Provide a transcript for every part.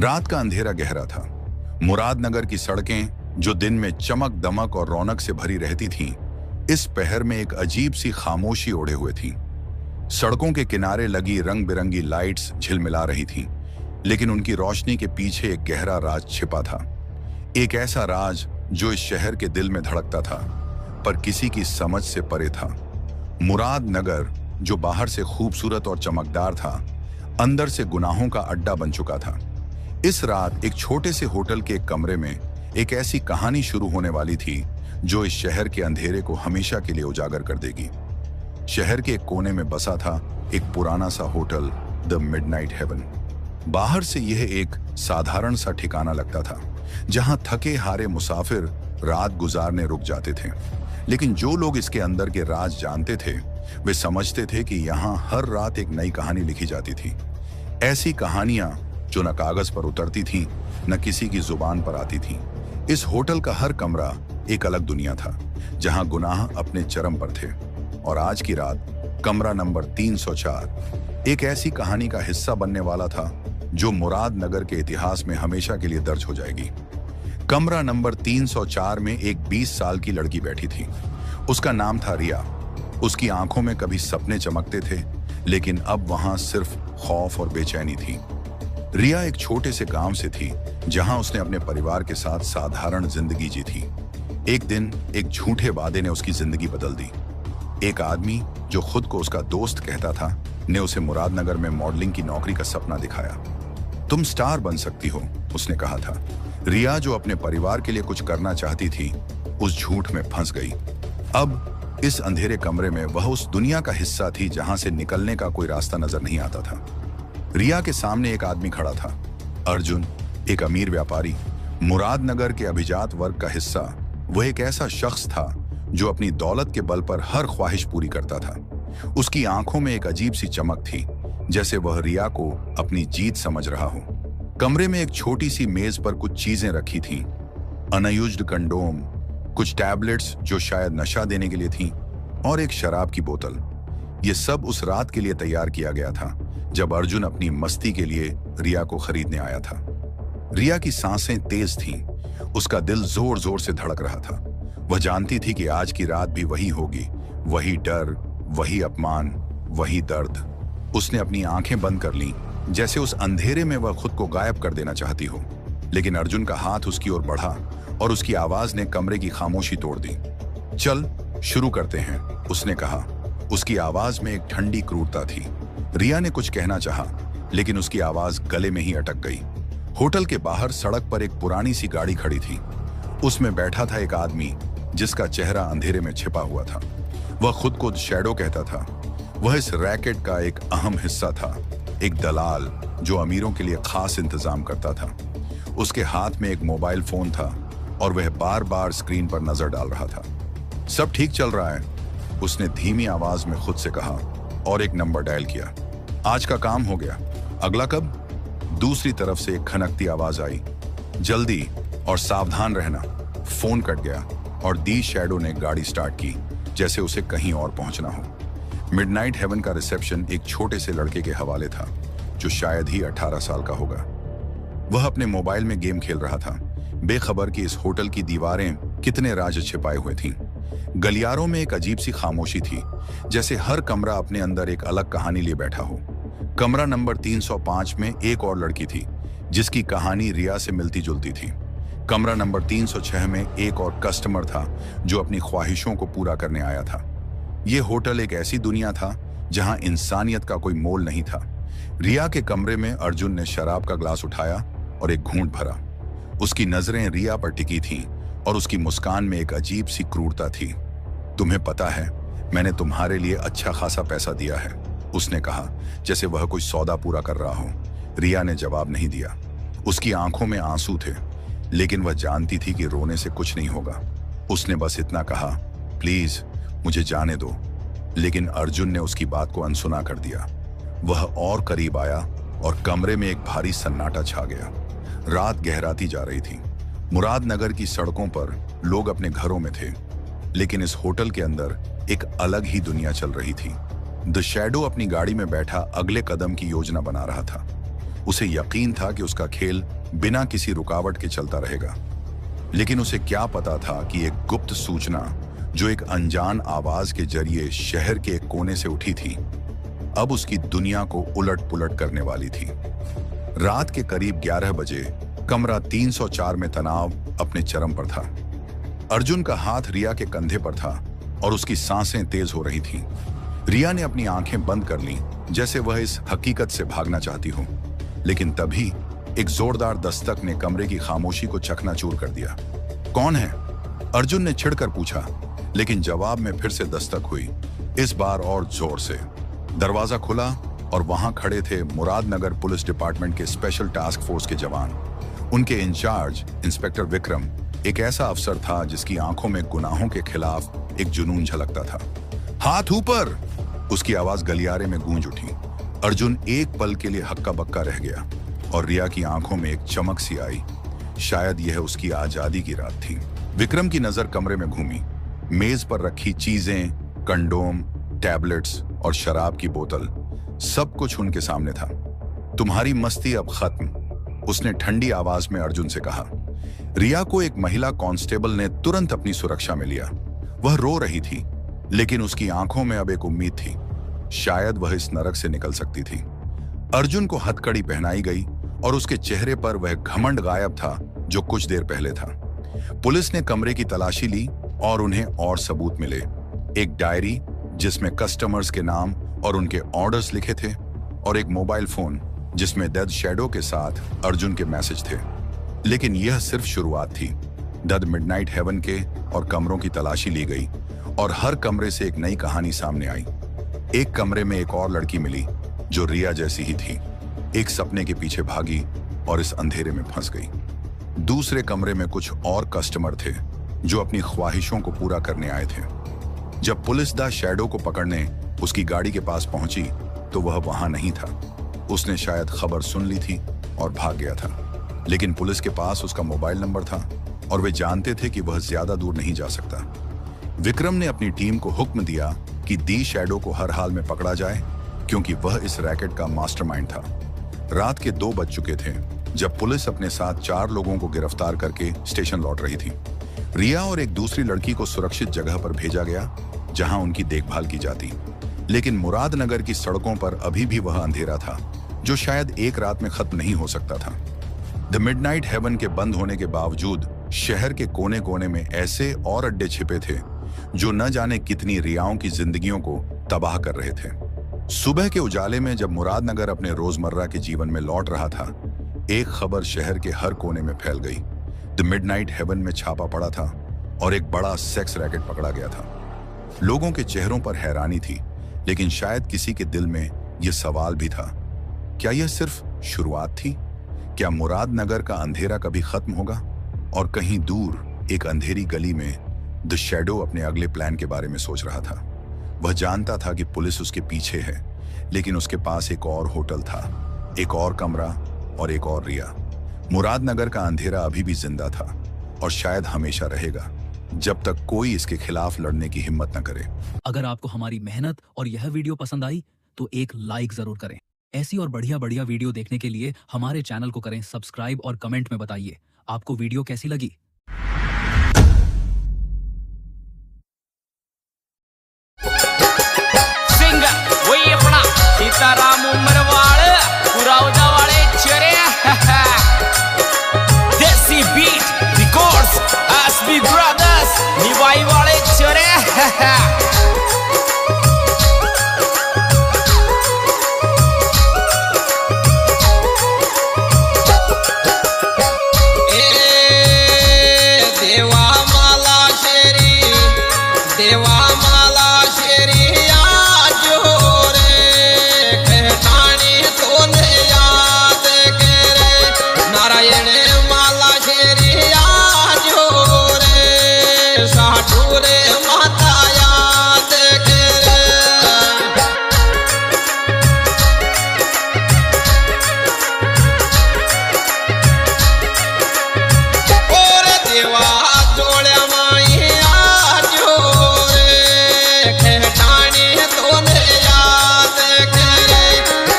रात का अंधेरा गहरा था। मुरादनगर की सड़कें जो दिन में चमक दमक और रौनक से भरी रहती थीं, इस पहर में एक अजीब सी खामोशी ओढ़े हुए थी। सड़कों के किनारे लगी रंग बिरंगी लाइट्स झिलमिला रही थीं, लेकिन उनकी रोशनी के पीछे एक गहरा राज छिपा था। एक ऐसा राज जो इस शहर के दिल में धड़कता था, पर किसी की समझ से परे था। मुरादनगर, जो बाहर से खूबसूरत और चमकदार था, अंदर से गुनाहों का अड्डा बन चुका था। इस रात एक छोटे से होटल के एक कमरे में एक ऐसी कहानी शुरू होने वाली थी जो इस शहर के अंधेरे को हमेशा के लिए उजागर कर देगी। शहर के एक कोने में बसा था एक पुराना सा होटल, द मिडनाइट हेवन। बाहर से यह एक साधारण सा ठिकाना लगता था, जहां थके हारे मुसाफिर रात गुजारने रुक जाते थे। लेकिन जो लोग इसके अंदर के राज जानते थे, वे समझते थे कि यहाँ हर रात एक नई कहानी लिखी जाती थी। ऐसी कहानियां जो न कागज पर उतरती थीं, न किसी की जुबान पर आती थीं। इस होटल का हर कमरा एक अलग दुनिया था, जहां गुनाह अपने चरम पर थे। और आज की रात कमरा नंबर 304 एक ऐसी कहानी का हिस्सा बनने वाला था जो मुरादनगर के इतिहास में हमेशा के लिए दर्ज हो जाएगी। कमरा नंबर 304 में एक 20 साल की लड़की बैठी थी। उसका नाम था रिया। उसकी आंखों में कभी सपने चमकते थे, लेकिन अब वहां सिर्फ खौफ और बेचैनी थी। रिया एक छोटे से गांव से थी, जहां उसने अपने परिवार के साथ साधारण जिंदगी जी थी। एक दिन एक झूठे वादे ने उसकी जिंदगी बदल दी। एक आदमी जो खुद को उसका दोस्त कहता था, ने उसे मुरादनगर में मॉडलिंग की नौकरी का सपना दिखाया। तुम स्टार बन सकती हो, उसने कहा था। रिया, जो अपने परिवार के लिए कुछ करना चाहती थी, उस झूठ में फंस गई। अब इस अंधेरे कमरे में वह उस दुनिया का हिस्सा थी जहां से निकलने का कोई रास्ता नजर नहीं आता था। रिया के सामने एक आदमी खड़ा था, अर्जुन, एक अमीर व्यापारी, मुरादनगर के अभिजात वर्ग का हिस्सा। वह एक ऐसा शख्स था जो अपनी दौलत के बल पर हर ख्वाहिश पूरी करता था। उसकी आंखों में एक अजीब सी चमक थी, जैसे वह रिया को अपनी जीत समझ रहा हो। कमरे में एक छोटी सी मेज पर कुछ चीजें रखी थीं, अनयूज्ड कंडोम, कुछ टैबलेट्स जो शायद नशा देने के लिए थीं, और एक शराब की बोतल। यह सब उस रात के लिए तैयार किया गया था जब अर्जुन अपनी मस्ती के लिए रिया को खरीदने आया था। रिया की सांसें तेज थीं, उसका दिल जोर जोर से धड़क रहा था। वह जानती थी कि आज की रात भी वही होगी, वही डर, वही अपमान, वही दर्द। उसने अपनी आंखें बंद कर लीं, जैसे उस अंधेरे में वह खुद को गायब कर देना चाहती हो। लेकिन अर्जुन का हाथ उसकी ओर बढ़ा और उसकी आवाज ने कमरे की खामोशी तोड़ दी। चल शुरू करते हैं, उसने कहा। उसकी आवाज में एक ठंडी क्रूरता थी। रिया ने कुछ कहना चाहा, लेकिन उसकी आवाज गले में ही अटक गई। होटल के बाहर सड़क पर एक पुरानी सी गाड़ी खड़ी थी। उसमें बैठा था एक आदमी जिसका चेहरा अंधेरे में छिपा हुआ था। वह खुद को शैडो कहता था। वह इस रैकेट का एक अहम हिस्सा था, एक दलाल जो अमीरों के लिए खास इंतजाम करता था। उसके हाथ में एक मोबाइल फोन था और वह बार बार स्क्रीन पर नजर डाल रहा था। सब ठीक चल रहा है, उसने धीमी आवाज में खुद से कहा और एक नंबर डायल किया। आज का काम हो गया, अगला कब? दूसरी तरफ से एक खनकती आवाज आई, जल्दी और सावधान रहना। फोन कट गया और दी शैडो ने गाड़ी स्टार्ट की, जैसे उसे कहीं और पहुंचना हो। मिडनाइट हेवन का रिसेप्शन एक छोटे से लड़के के हवाले था, जो शायद ही 18 साल का होगा। वह अपने मोबाइल में गेम खेल रहा था, बेखबर कि इस होटल की दीवारें कितने राज छिपाए हुए थीं। गलियारों में एक अजीब सी खामोशी थी, जैसे हर कमरा अपने अंदर एक अलग कहानी लिए बैठा हो। कमरा नंबर 305 में एक और लड़की थी, जिसकी कहानी रिया से मिलती जुलती थी। कमरा नंबर 306 में एक और कस्टमर था जो अपनी ख्वाहिशों को पूरा करने आया था। यह होटल एक ऐसी दुनिया था जहां इंसानियत का कोई मोल नहीं था। रिया के कमरे में अर्जुन ने शराब का ग्लास उठाया और एक घूंट भरा। उसकी नजरें रिया पर टिकी थीं और उसकी मुस्कान में एक अजीब सी क्रूरता थी। तुम्हें पता है, मैंने तुम्हारे लिए अच्छा खासा पैसा दिया है, उसने कहा, जैसे वह कोई सौदा पूरा कर रहा हो। रिया ने जवाब नहीं दिया। उसकी आंखों में आंसू थे, लेकिन वह जानती थी कि रोने से कुछ नहीं होगा। उसने बस इतना कहा, प्लीज मुझे जाने दो। लेकिन अर्जुन ने उसकी बात को अनसुना कर दिया। वह और करीब आया और कमरे में एक भारी सन्नाटा छा गया। रात गहराती जा रही थी। मुरादनगर की सड़कों पर लोग अपने घरों में थे, लेकिन इस होटल के अंदर एक अलग ही दुनिया चल रही थी। द शैडो अपनी गाड़ी में बैठा अगले कदम की योजना बना रहा था। उसे यकीन था कि उसका खेल बिना किसी रुकावट के चलता रहेगा, लेकिन उसे क्या पता था कि एक गुप्त सूचना जो एक अनजान आवाज के जरिए शहर के एक कोने से उठी थी, अब उसकी दुनिया को उलट पुलट करने वाली थी। रात के करीब 11 बजे कमरा 304 में तनाव अपने चरम पर था। अर्जुन का हाथ रिया के कंधे पर था और उसकी सांसें तेज हो रही थीं। रिया ने अपनी आंखें बंद कर लीं, जैसे वह इस हकीकत से भागना चाहती हो, लेकिन तभी एक जोरदार दस्तक ने कमरे की खामोशी को चकनाचूर कर दिया। कौन है? अर्जुन ने छिड़कर पूछा, लेकिन जवाब में फिर से दस्तक हुई, इस बार और जोर से। दरवाजा खुला और वहां खड़े थे मुरादनगर पुलिस डिपार्टमेंट के स्पेशल टास्क फोर्स के जवान। उनके इंचार्ज इंस्पेक्टर विक्रम एक ऐसा अफसर था जिसकी आंखों में गुनाहों के खिलाफ एक जुनून झलकता था। हाथ ऊपर! उसकी आवाज गलियारे में गूंज उठी। अर्जुन एक पल के लिए हक्का बक्का रह गया और रिया की आंखों में एक चमक सी आई। शायद यह उसकी आजादी की रात थी। विक्रम की नजर कमरे में घूमी। मेज पर रखी चीजें, कंडोम, टैबलेट्स और शराब की बोतल, सब कुछ उनके सामने था। तुम्हारी मस्ती अब खत्म, उसने ठंडी आवाज में अर्जुन से कहा। रिया को एक महिला कांस्टेबल ने तुरंत अपनी सुरक्षा में लिया। वह रो रही थी, लेकिन उसकी आंखों में अब एक उम्मीद थी। शायद वह इस नरक से निकल सकती थी। अर्जुन को हथकड़ी पहनाई गई और उसके चेहरे पर वह घमंड गायब था जो कुछ देर पहले था। पुलिस ने कमरे की तलाशी ली और उन्हें और सबूत मिले। एक डायरी जिसमें कस्टमर्स के नाम और उनके ऑर्डर्स लिखे थे, और एक मोबाइल फोन जिसमें डेड शैडो के साथ अर्जुन के मैसेज थे। लेकिन यह सिर्फ शुरुआत थी। द मिडनाइट हेवन के और कमरों की तलाशी ली गई और हर कमरे से एक नई कहानी सामने आई। एक कमरे में एक और लड़की मिली जो रिया जैसी ही थी। एक सपने के पीछे भागी और इस अंधेरे में फंस गई। दूसरे कमरे में कुछ और कस्टमर थे जो अपनी ख्वाहिशों को पूरा करने आए थे। जब पुलिस द शैडो को पकड़ने उसकी गाड़ी के पास पहुंची तो वह वहां नहीं था। उसने शायद खबर सुन ली थी और भाग गया था, लेकिन पुलिस के पास उसका मोबाइल नंबर था और वे जानते थे कि वह ज्यादा दूर नहीं जा सकता। विक्रम ने अपनी टीम को हुक्म दिया कि दी शैडो को हर हाल में पकड़ा जाए, क्योंकि वह इस रैकेट का मास्टरमाइंड था। रात के 2 बज चुके थे जब पुलिस अपने साथ 4 लोगों को गिरफ्तार करके स्टेशन लौट रही थी। रिया और एक दूसरी लड़की को सुरक्षित जगह पर भेजा गया जहां उनकी देखभाल की जाती, लेकिन मुरादनगर की सड़कों पर अभी भी वह अंधेरा था जो शायद एक रात में खत्म नहीं हो सकता था। द मिडनाइट हेवन के बंद होने के बावजूद शहर के कोने कोने में ऐसे और अड्डे छिपे थे जो न जाने कितनी रियाओं की जिंदगियों को तबाह कर रहे थे। सुबह के उजाले में जब मुरादनगर अपने रोजमर्रा के जीवन में लौट रहा था, एक खबर शहर के हर कोने में फैल गई। द मिडनाइट हेवन में छापा पड़ा था और एक बड़ा सेक्स रैकेट पकड़ा गया था। लोगों के चेहरों पर हैरानी थी, लेकिन शायद किसी के दिल में यह सवाल भी था, क्या यह सिर्फ शुरुआत थी? क्या मुरादनगर का अंधेरा कभी खत्म होगा? और कहीं दूर एक अंधेरी गली में द शैडो अपने अगले प्लान के बारे में सोच रहा था। वह जानता था कि पुलिस उसके पीछे है, लेकिन उसके पास एक और होटल था, एक और कमरा और एक और रिया। मुरादनगर का अंधेरा अभी भी जिंदा था और शायद हमेशा रहेगा, जब तक कोई इसके खिलाफ लड़ने की हिम्मत न करे। अगर आपको हमारी मेहनत और यह वीडियो पसंद आई तो एक लाइक जरूर करें। ऐसी और बढ़िया बढ़िया वीडियो देखने के लिए हमारे चैनल को करें सब्सक्राइब और कमेंट में बताइए आपको वीडियो कैसी लगी। वही अपना सीताराम उमरवाल पुरावदा वाले चरे desi beat records SB brothers Niwai वाले चरे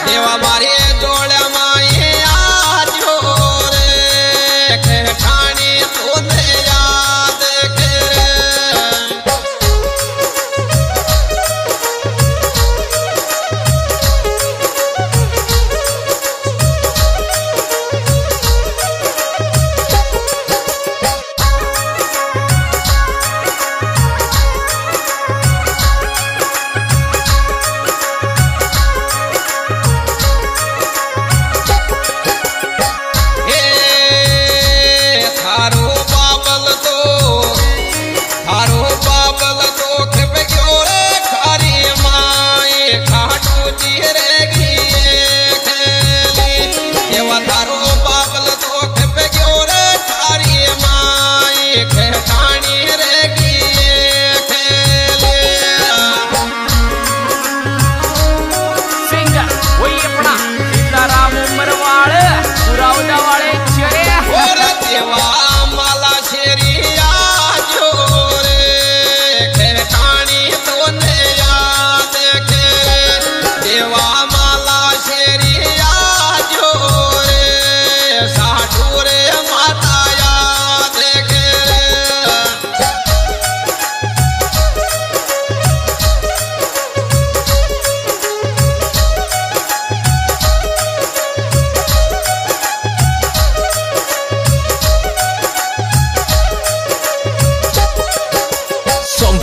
देवा मारे जोड़ माए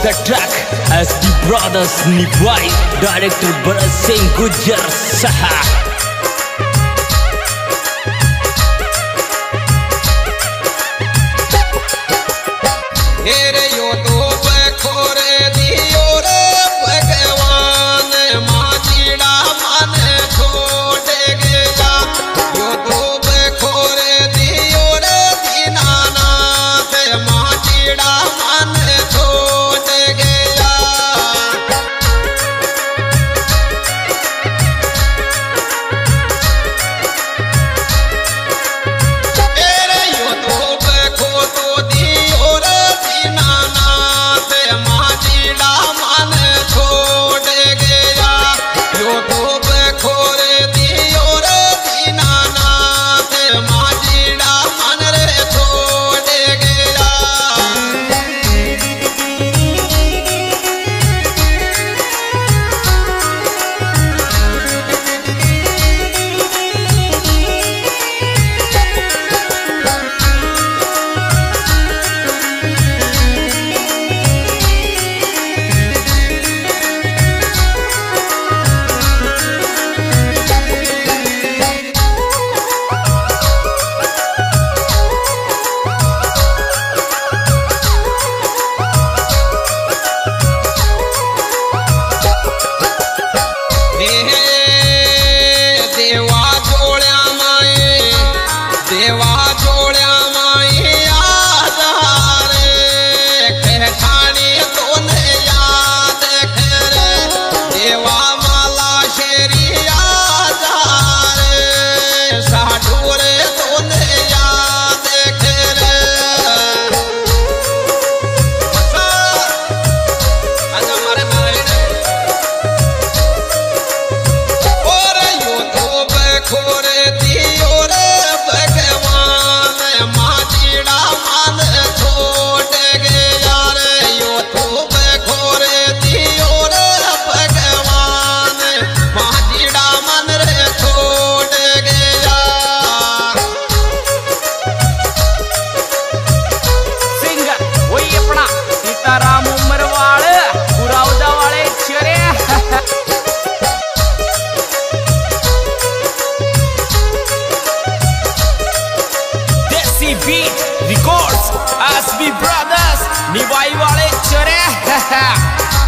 the track SB Brothers निभाई डायरेक्टर भरत सिंह गुज्जर साहब। Records SB Brothers निभाई वाले चरे